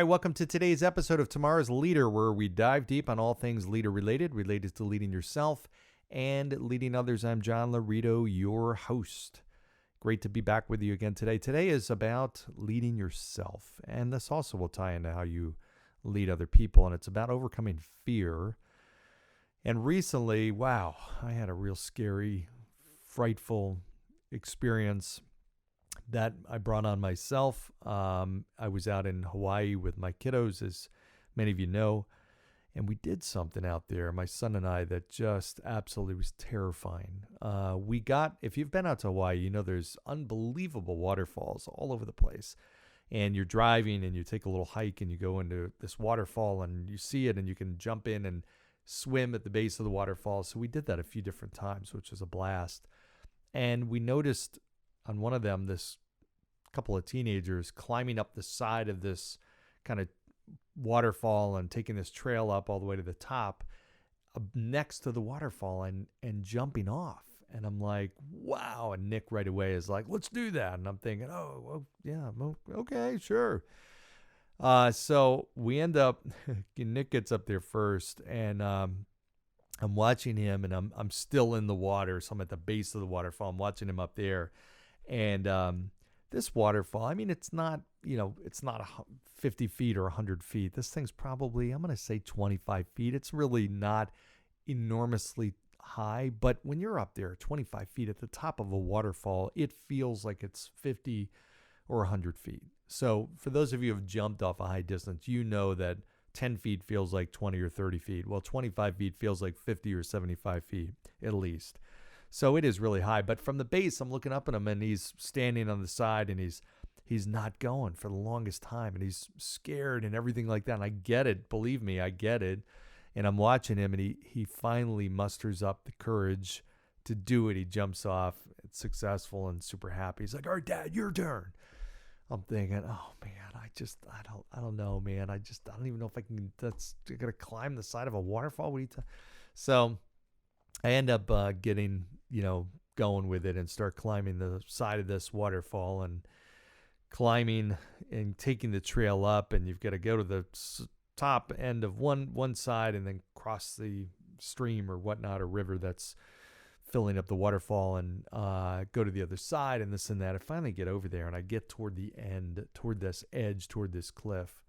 right, welcome to today's episode of Tomorrow's Leader, where we dive deep on all things leader related to leading yourself and leading others. I'm John Laurito, your host. Great to be back with you again today. Today is about leading yourself, and this also will tie into how you lead other people, and it's about overcoming fear. And recently, wow, I had a real scary, frightful experience that I brought on myself. I was out in Hawaii with my kiddos, as many of you know, and we did something out there, my son and I, that just absolutely was terrifying. If you've been out to Hawaii, you know there's unbelievable waterfalls all over the place. And you're driving and you take a little hike and you go into this waterfall and you see it and you can jump in and swim at the base of the waterfall. So we did that a few different times, which was a blast. And we noticed on one of them, this couple of teenagers climbing up the side of this kind of waterfall and taking this trail up all the way to the top next to the waterfall and jumping off. And I'm like, wow. And Nick right away is like, let's do that. And I'm thinking, oh, well, yeah, okay, sure. So we end up, Nick gets up there first, and I'm watching him, and I'm still in the water. So I'm at the base of the waterfall. I'm watching him up there. And this waterfall, I mean, it's not 50 feet or 100 feet. This thing's probably, I'm going to say 25 feet. It's really not enormously high, but when you're up there 25 feet at the top of a waterfall, it feels like it's 50 or 100 feet. So for those of you who have jumped off a high distance, you know that 10 feet feels like 20 or 30 feet. Well, 25 feet feels like 50 or 75 feet at least. So it is really high. But from the base, I'm looking up at him, and he's standing on the side, and he's not going for the longest time, and he's scared and everything like that. And I get it. Believe me, I get it. And I'm watching him, and he finally musters up the courage to do it. He jumps off. It's successful and super happy. He's like, all right, Dad, your turn. I'm thinking, oh, man, I don't know, man. I don't even know if I can, I got to climb the side of a waterfall. So I end up getting, going with it and start climbing the side of this waterfall and climbing and taking the trail up. And you've got to go to the top end of one side and then cross the stream or whatnot, or river that's filling up the waterfall, and go to the other side and this and that. I finally get over there, and I get toward the end, toward this edge, toward this cliff,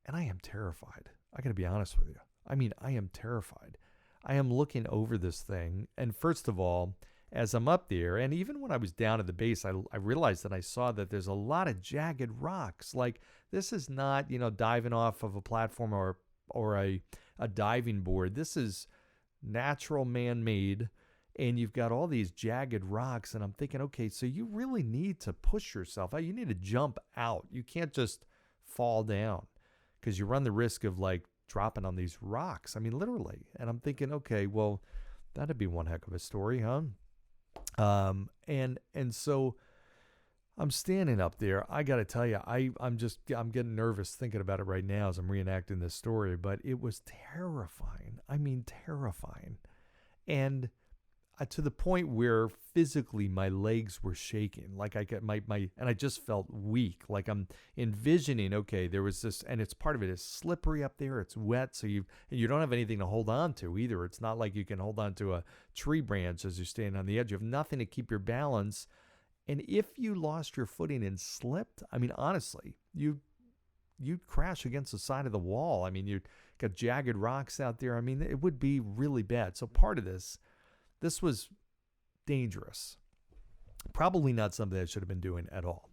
and I am terrified. I got to be honest with you. I mean, I am terrified. I am looking over this thing, and first of all, as I'm up there, and even when I was down at the base, I realized that I saw that there's a lot of jagged rocks. Like, this is not, diving off of a platform or a diving board. This is natural, man-made, and you've got all these jagged rocks, and I'm thinking, okay, so you really need to push yourself out. You need to jump out. You can't just fall down, because you run the risk of, like, dropping on these rocks. I mean, literally. And I'm thinking, okay, well, that'd be one heck of a story, huh? And so I'm standing up there. I got to tell you, I'm getting nervous thinking about it right now as I'm reenacting this story, but it was terrifying. I mean, terrifying. And to the point where physically my legs were shaking, like I get and I just felt weak. Like I'm envisioning, okay, there was this, and it's part of it is slippery up there. It's wet, so you don't have anything to hold on to either. It's not like you can hold on to a tree branch as you're standing on the edge. You have nothing to keep your balance. And if you lost your footing and slipped, I mean, honestly, you'd crash against the side of the wall. I mean, you've got jagged rocks out there. I mean, it would be really bad. So part of this was dangerous. Probably not something I should have been doing at all.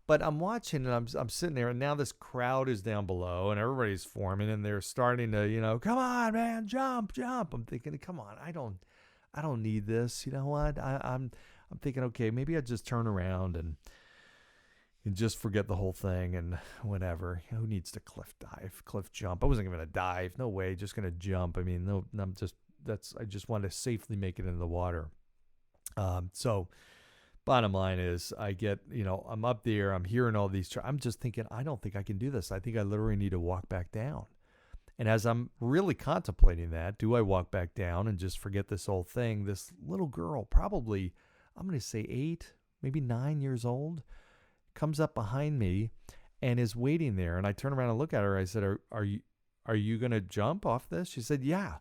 But I'm watching, and I'm sitting there, and now this crowd is down below, and everybody's forming, and they're starting to, come on, man, jump. I'm thinking, come on, I don't need this. You know what? I'm thinking, okay, maybe I just turn around and just forget the whole thing and whatever. Who needs to cliff jump? I wasn't going to dive. No way. Just going to jump. I mean, no, I just wanted to safely make it into the water. So bottom line is I get, I'm up there, I'm hearing all these, I'm just thinking, I don't think I can do this. I think I literally need to walk back down. And as I'm really contemplating that, do I walk back down and just forget this whole thing? This little girl, probably, I'm going to say 8, maybe 9 years old, comes up behind me, and is waiting there. And I turn around and look at her. I said, are you going to jump off this? She said, yeah.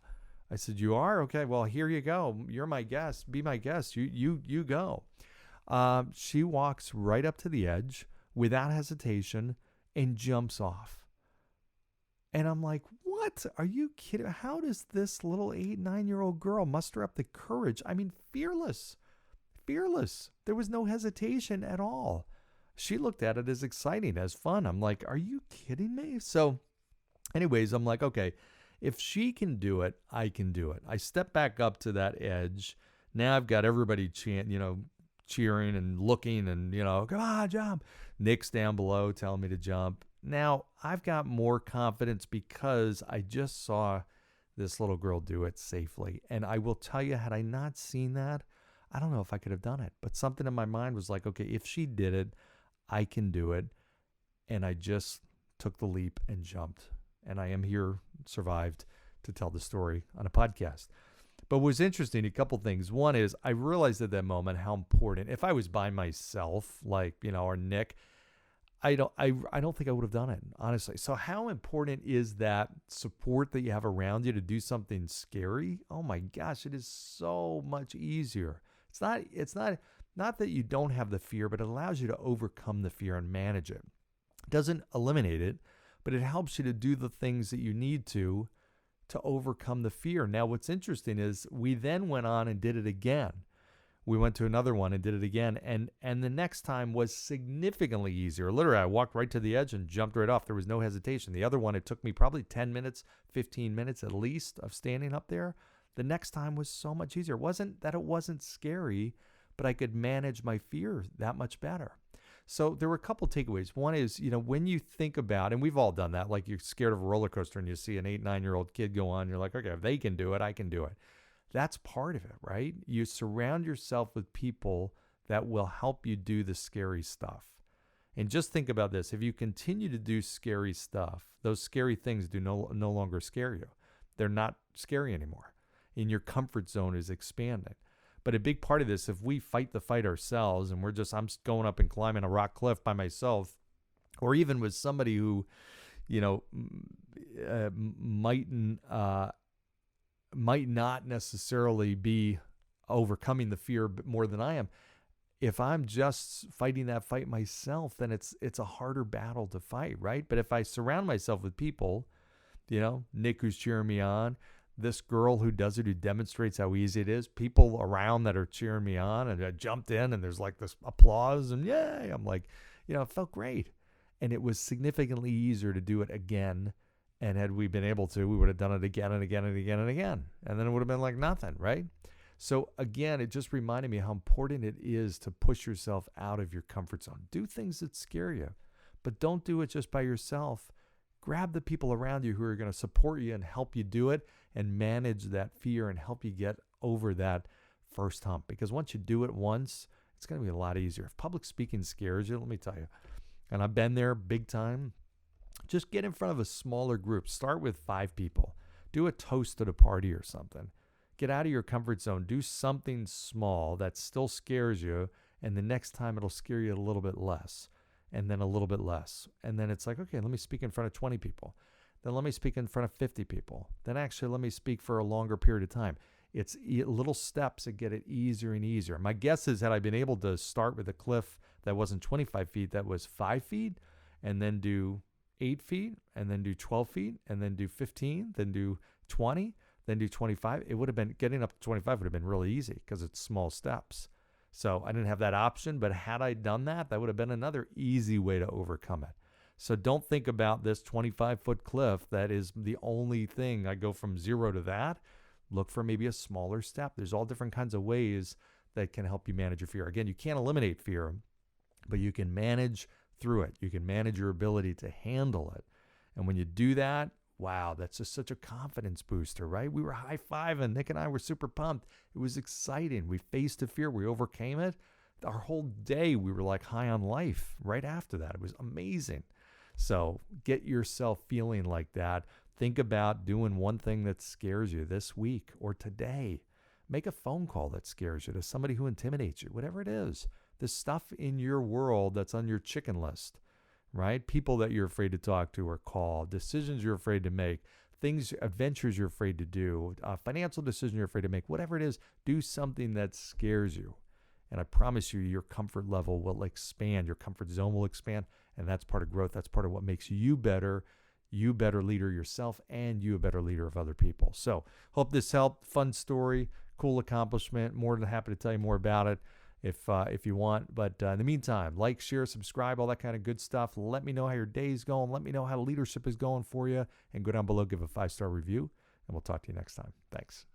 I said, you are? Okay, well, here you go. You're my guest. Be my guest. You go. She walks right up to the edge without hesitation and jumps off. And I'm like, what? Are you kidding? How does this little 8, 9-year-old girl muster up the courage? I mean, fearless. There was no hesitation at all. She looked at it as exciting, as fun. I'm like, are you kidding me? So anyways, I'm like, okay, if she can do it, I can do it. I step back up to that edge. Now I've got everybody cheering and looking and, come on, jump. Nick's down below telling me to jump. Now I've got more confidence because I just saw this little girl do it safely. And I will tell you, had I not seen that, I don't know if I could have done it. But something in my mind was like, okay, if she did it, I can do it. And I just took the leap and jumped. And I am here, survived, to tell the story on a podcast. But what was interesting, a couple things. One is I realized at that moment how important, if I was by myself, like, or Nick, I don't think I would have done it, honestly. So how important is that support that you have around you to do something scary? Oh my gosh, it is so much easier. It's not that you don't have the fear, but it allows you to overcome the fear and manage it. It doesn't eliminate it, but it helps you to do the things that you need to overcome the fear. Now, what's interesting is we then went on and did it again. We went to another one and did it again. And the next time was significantly easier. Literally, I walked right to the edge and jumped right off. There was no hesitation. The other one, it took me probably 10 minutes, 15 minutes at least of standing up there. The next time was so much easier. It wasn't that it wasn't scary, but I could manage my fear that much better. So there were a couple takeaways. One is, when you think about, and we've all done that, like you're scared of a roller coaster and you see an 8, 9-year-old kid go on, you're like, okay, if they can do it, I can do it. That's part of it, right? You surround yourself with people that will help you do the scary stuff. And just think about this. If you continue to do scary stuff, those scary things do no longer scare you. They're not scary anymore. And your comfort zone is expanding. But a big part of this, if we fight the fight ourselves and I'm going up and climbing a rock cliff by myself, or even with somebody who, might not necessarily be overcoming the fear more than I am. If I'm just fighting that fight myself, then it's a harder battle to fight, right? But if I surround myself with people, Nick who's cheering me on, this girl who does it, who demonstrates how easy it is, people around that are cheering me on, and I jumped in and there's like this applause and yay, I'm like, it felt great. And it was significantly easier to do it again. And had we been able to, we would have done it again and again and again and again. And then it would have been like nothing, right? So again, it just reminded me how important it is to push yourself out of your comfort zone. Do things that scare you, but don't do it just by yourself. Grab the people around you who are going to support you and help you do it and manage that fear and help you get over that first hump. Because once you do it once, it's going to be a lot easier. If public speaking scares you, let me tell you, and I've been there big time, just get in front of a smaller group. Start with 5 people. Do a toast at a party or something. Get out of your comfort zone. Do something small that still scares you, and the next time it'll scare you a little bit less, and then a little bit less. And then it's like, okay, let me speak in front of 20 people. Then let me speak in front of 50 people. Then actually let me speak for a longer period of time. It's little steps that get it easier and easier. My guess is that I've been able to start with a cliff that wasn't 25 feet, that was 5 feet, and then do 8 feet, and then do 12 feet, and then do 15, then do 20, then do 25. It would have been, getting up to 25 would have been really easy because it's small steps. So I didn't have that option, but had I done that, that would have been another easy way to overcome it. So don't think about this 25-foot cliff. That is the only thing. I go from 0 to that. Look for maybe a smaller step. There's all different kinds of ways that can help you manage your fear. Again, you can't eliminate fear, but you can manage through it. You can manage your ability to handle it. And when you do that, wow, that's just such a confidence booster, right? We were high-fiving. Nick and I were super pumped. It was exciting. We faced the fear. We overcame it. Our whole day, we were like high on life right after that. It was amazing. So get yourself feeling like that. Think about doing one thing that scares you this week or today. Make a phone call that scares you to somebody who intimidates you, whatever it is. The stuff in your world that's on your chicken list. right? People that you're afraid to talk to or call, decisions you're afraid to make, things, adventures you're afraid to do, financial decision you're afraid to make, whatever it is, do something that scares you. And I promise you, your comfort level will expand. Your comfort zone will expand. And that's part of growth. That's part of what makes you better leader yourself, and you a better leader of other people. So hope this helped. Fun story, cool accomplishment. More than happy to tell you more about it if you want. But in the meantime, like, share, subscribe, all that kind of good stuff. Let me know how your day's going. Let me know how leadership is going for you. And go down below, give a 5-star review. And we'll talk to you next time. Thanks.